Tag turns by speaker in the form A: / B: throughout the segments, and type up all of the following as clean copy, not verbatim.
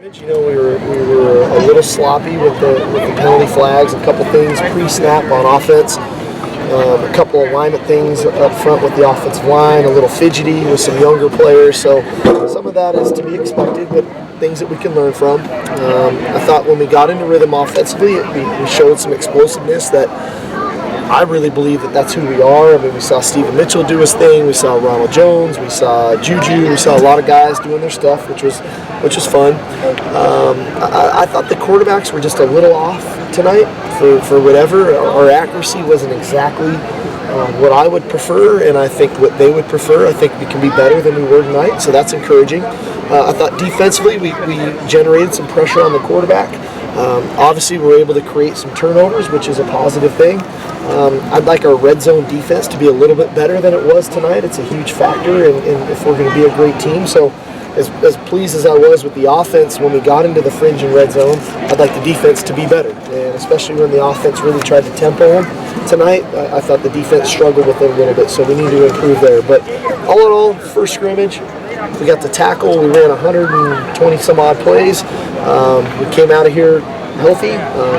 A: You know, we were a little sloppy with the penalty flags, a couple things pre-snap on offense, a couple alignment things up front with the offensive line, a little fidgety with some younger players. So some of that is to be expected, but things that we can learn from. I thought when we got into rhythm offensively, we showed some explosiveness that I really believe that that's who we are. I mean, we saw Steven Mitchell do his thing. We saw Ronald Jones. We saw Juju. We saw a lot of guys doing their stuff, which was fun. I thought the quarterbacks were just a little off tonight for whatever. Our accuracy wasn't exactly what I would prefer, and I think what they would prefer. I think we can be better than we were tonight, so that's encouraging. I thought defensively we generated some pressure on the quarterback. Obviously, we're able to create some turnovers, which is a positive thing. I'd like our red zone defense to be a little bit better than it was tonight. It's a huge factor if we're going to be a great team. So as pleased as I was with the offense when we got into the fringe and red zone, I'd like the defense to be better. And especially when the offense really tried to tempo them tonight, I thought the defense struggled with it a little bit. So we need to improve there. But all in all, first scrimmage, we got the tackle. We ran 120 some odd plays. We came out of here healthy,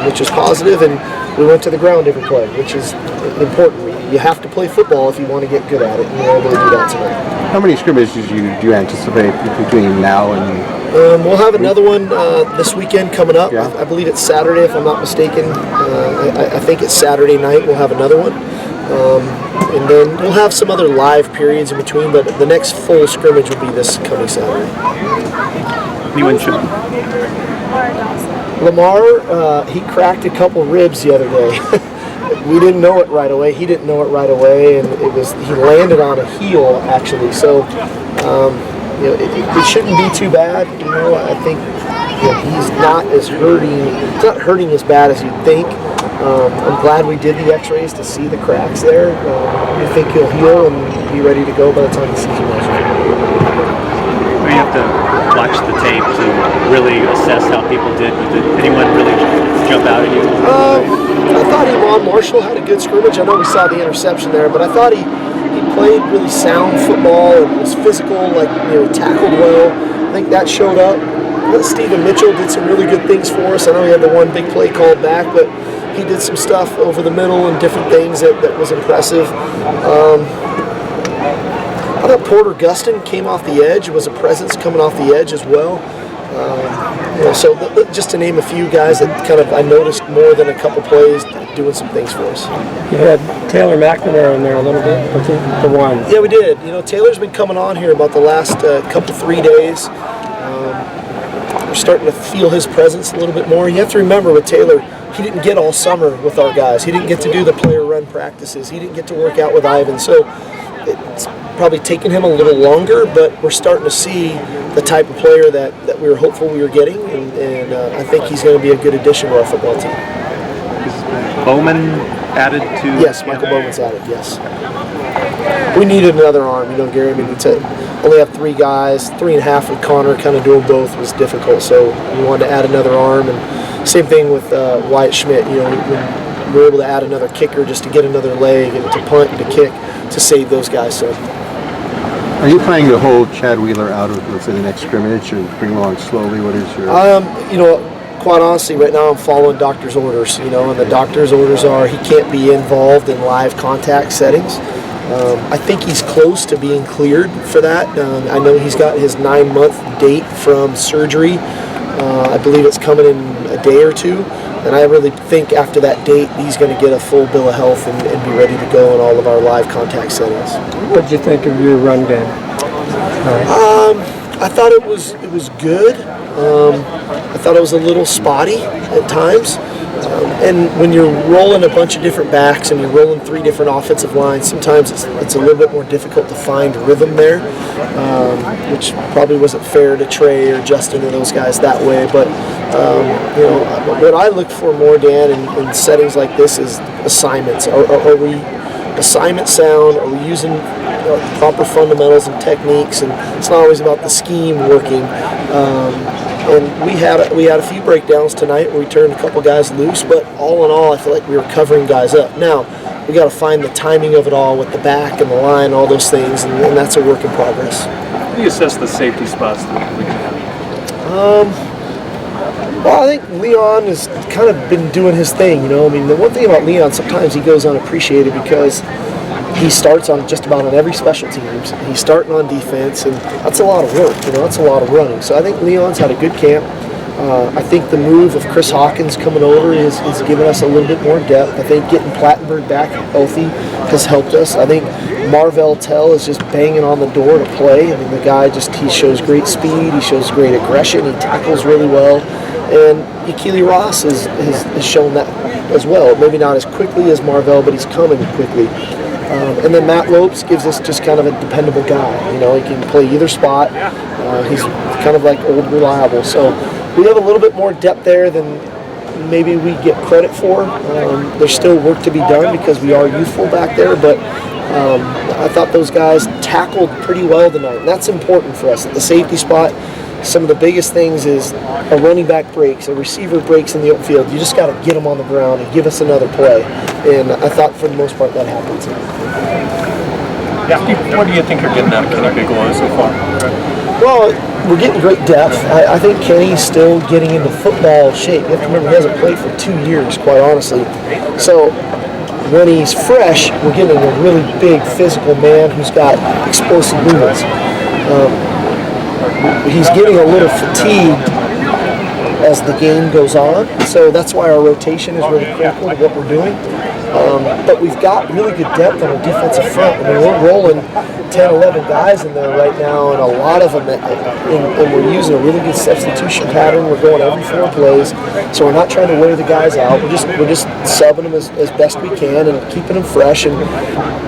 A: which is positive, and we went to the ground every play, which is important. You have to play football if you want to get good at it, and we're able to do that tonight.
B: How many scrimmages do you anticipate between now and?
A: We'll have another one this weekend coming up.
B: Yeah.
A: I believe it's Saturday, if I'm not mistaken. I think it's Saturday night. We'll have another one. And then we'll have some other live periods in between, but the next full scrimmage will be this coming Saturday.
C: Anyone should.
A: Lamar, he cracked a couple ribs the other day. We didn't know it right away. He didn't know it right away, and he landed on a heel actually. So it shouldn't be too bad. I think he's not as hurting. It's not hurting as bad as you'd think. I'm glad we did the X-rays to see the cracks there. We think he'll heal and be ready to go by the time the season rolls around.
C: You have to watch the tape to really assess how people did. Did anyone really jump out at you?
A: I thought Iman Marshall had a good scrimmage. I know we saw the interception there, but I thought he played really sound football and was physical, tackled well. I think that showed up. Steven Mitchell did some really good things for us. I know he had the one big play called back, but he did some stuff over the middle and different things that was impressive. I thought Porter Gustin came off the edge. It was a presence coming off the edge as well. So just to name a few guys that kind of I noticed more than a couple plays doing some things for us.
D: You had Taylor McNamara in there a little bit, the one.
A: Yeah, we did. Taylor's been coming on here about the last couple 3 days. We're starting to feel his presence a little bit more. You have to remember with Taylor, he didn't get all summer with our guys. He didn't get to do the player run practices. He didn't get to work out with Ivan. So it's probably taken him a little longer, but we're starting to see the type of player that we were hopeful we were getting, and I think he's going to be a good addition to our football team.
C: Is Bowman added to?
A: Yes, Michael Bowman's added, yes. We needed another arm, Gary. I mean, to only have 3 guys, 3.5 with Connor, kind of doing both was difficult, so we wanted to add another arm, and same thing with Wyatt Schmidt. We were able to add another kicker just to get another leg and to punt and to kick to save those guys. So.
B: Are you planning to hold Chad Wheeler out of, let's say, the next scrimmage and bring him along slowly? What is your?
A: Quite honestly, right now I'm following doctor's orders. And the doctor's orders are he can't be involved in live contact settings. I think he's close to being cleared for that. I know he's got his 9-month date from surgery. I believe it's coming in a day or two. And I really think after that date, he's going to get a full bill of health and be ready to go in all of our live contact settings.
D: What did you think of your run game?
A: I thought it was good. I thought it was a little spotty at times. And when you're rolling a bunch of different backs and you're rolling 3 different offensive lines, sometimes it's a little bit more difficult to find rhythm there, which probably wasn't fair to Trey or Justin or those guys that way. But what I look for more, Dan, in settings like this is assignments. Are we assignment sound? Are we using proper fundamentals and techniques? And it's not always about the scheme working. And we had a few breakdowns tonight where we turned a couple guys loose, but all in all, I feel like we were covering guys up. Now, we got to find the timing of it all with the back and the line, all those things, and that's a work in progress.
E: How do you assess the safety spots that we have?
A: Well, I think Leon has kind of been doing his thing, you know. I mean, the one thing about Leon, sometimes he goes unappreciated because he starts on just about on every special teams. He's starting on defense, and that's a lot of work, you know. That's a lot of running. So I think Leon's had a good camp. I think the move of Chris Hawkins coming over is giving us a little bit more depth. I think getting Plattenberg back healthy has helped us. I think Marvell Tell is just banging on the door to play. I mean, the guy he shows great speed, he shows great aggression, he tackles really well. And Yakili Ross has shown that as well. Maybe not as quickly as Marvell, but he's coming quickly. And then Matt Lopes gives us just kind of a dependable guy. You know, he can play either spot. He's kind of like old reliable. So we have a little bit more depth there than maybe we get credit for. There's still work to be done because we are youthful back there, but I thought those guys tackled pretty well tonight. And that's important for us. At the safety spot, some of the biggest things is a running back breaks, a receiver breaks in the open field. You just got to get them on the ground and give us another play. And I thought for the most part that happened tonight.
E: Steve, what do you think you're getting out of Kenny Bigelow so far?
A: Well, we're getting great depth. I think Kenny's still getting into football shape. You have to remember he hasn't played for 2 years, quite honestly. So when he's fresh, we're getting a really big physical man who's got explosive movements. He's getting a little fatigued as the game goes on, so that's why our rotation is really critical to what we're doing. But we've got really good depth on our defensive front. I mean, we're rolling 10, 11 guys in there right now, and a lot of them, and we're using a really good substitution pattern. We're going every 4 plays, so we're not trying to wear the guys out. We're just subbing them as best we can and keeping them fresh and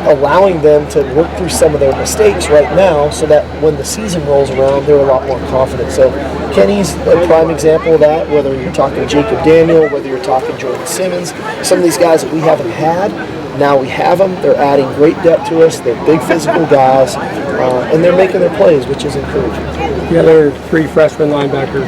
A: allowing them to work through some of their mistakes right now so that when the season rolls around, they're a lot more confident. So Kenny's a prime example of that, whether you're talking Jacob Daniel, whether you're talking Jordan Simmons, some of these guys that we haven't had. Now we have them. They're adding great depth to us. They're big physical guys, and they're making their plays, which is encouraging.
D: The other 3 freshman linebackers,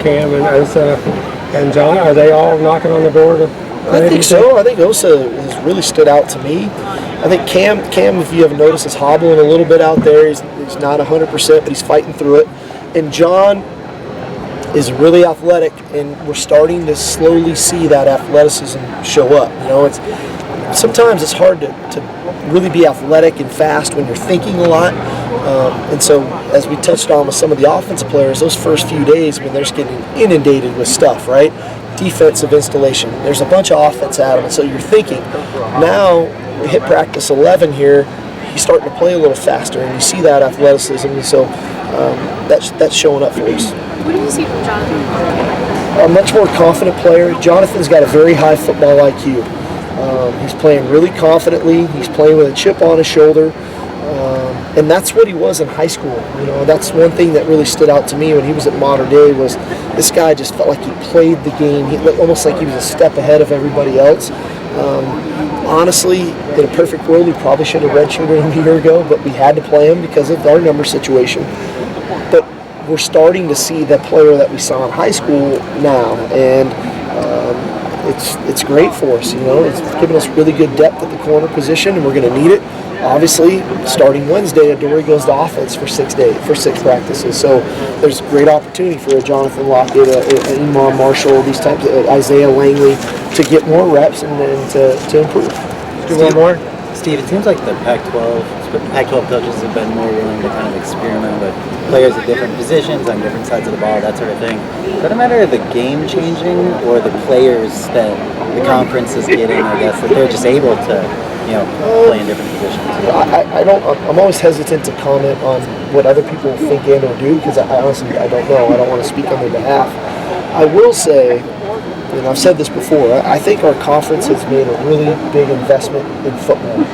D: Cam and John, are they all knocking on the door?
A: I think so. I think Osa has really stood out to me. I think Cam, if you haven't noticed, is hobbling a little bit out there. He's not 100%, but he's fighting through it. And John is really athletic, and we're starting to slowly see that athleticism show up. You know, sometimes it's hard to really be athletic and fast when you're thinking a lot. And so, as we touched on with some of the offensive players, those first few days, I mean, they're just getting inundated with stuff, right? Defensive installation. There's a bunch of offense at them, and so you're thinking. Now, we hit practice 11 here, he's starting to play a little faster, and you see that athleticism, and so that's showing up for us.
F: What do you see from Jonathan?
A: A much more confident player. Jonathan's got a very high football IQ. He's playing really confidently. He's playing with a chip on his shoulder. And that's what he was in high school. You know, that's one thing that really stood out to me when he was at Mater Dei was this guy just felt like he played the game. Almost like he was a step ahead of everybody else. Honestly, in a perfect world, we probably should have redshirted him a year ago, but we had to play him because of our number situation. But we're starting to see the player that we saw in high school now, and it's great for us. You know, it's giving us really good depth at the corner position, and we're going to need it. Obviously, starting Wednesday, Adoree goes to offense for 6 practices. So there's great opportunity for a Jonathan Lockett, an Imam Marshall, these types of Isaiah Langley to get more reps and to improve.
G: Do one more. Steve, it seems like the Pac-12 coaches have been more willing to kind of experiment with players at different positions on different sides of the ball, that sort of thing. Is that a matter of the game changing or the players that the conference is getting, I guess, that they're just able to play in different positions?
A: I'm always hesitant to comment on what other people think and or do because I honestly don't know. I don't want to speak on their behalf. I will say, and I've said this before, I think our conference has made a really big investment in football.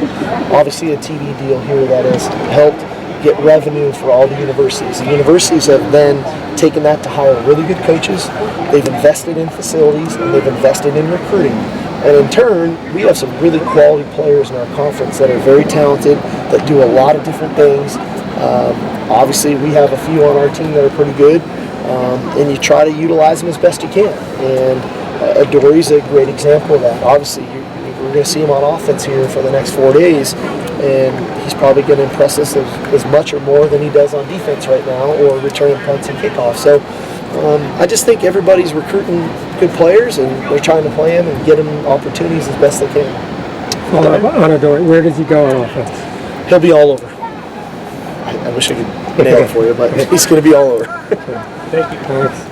A: Obviously a TV deal here that has helped get revenue for all the universities. The universities have then taken that to hire really good coaches. They've invested in facilities and they've invested in recruiting. And in turn, we have some really quality players in our conference that are very talented, that do a lot of different things. Obviously, we have a few on our team that are pretty good, and you try to utilize them as best you can. And Adoree's a great example of that. Obviously, we're going to see him on offense here for the next 4 days, and he's probably going to impress us as much or more than he does on defense right now, or returning punts and kickoffs. So I just think everybody's recruiting good players, and they're trying to play them and get them opportunities as best they can.
D: Follow up on Adore. Where does he go on offense?
A: He'll be all over. I wish I could nail it for you, but he's going to be all over.
D: Thank you. Thanks.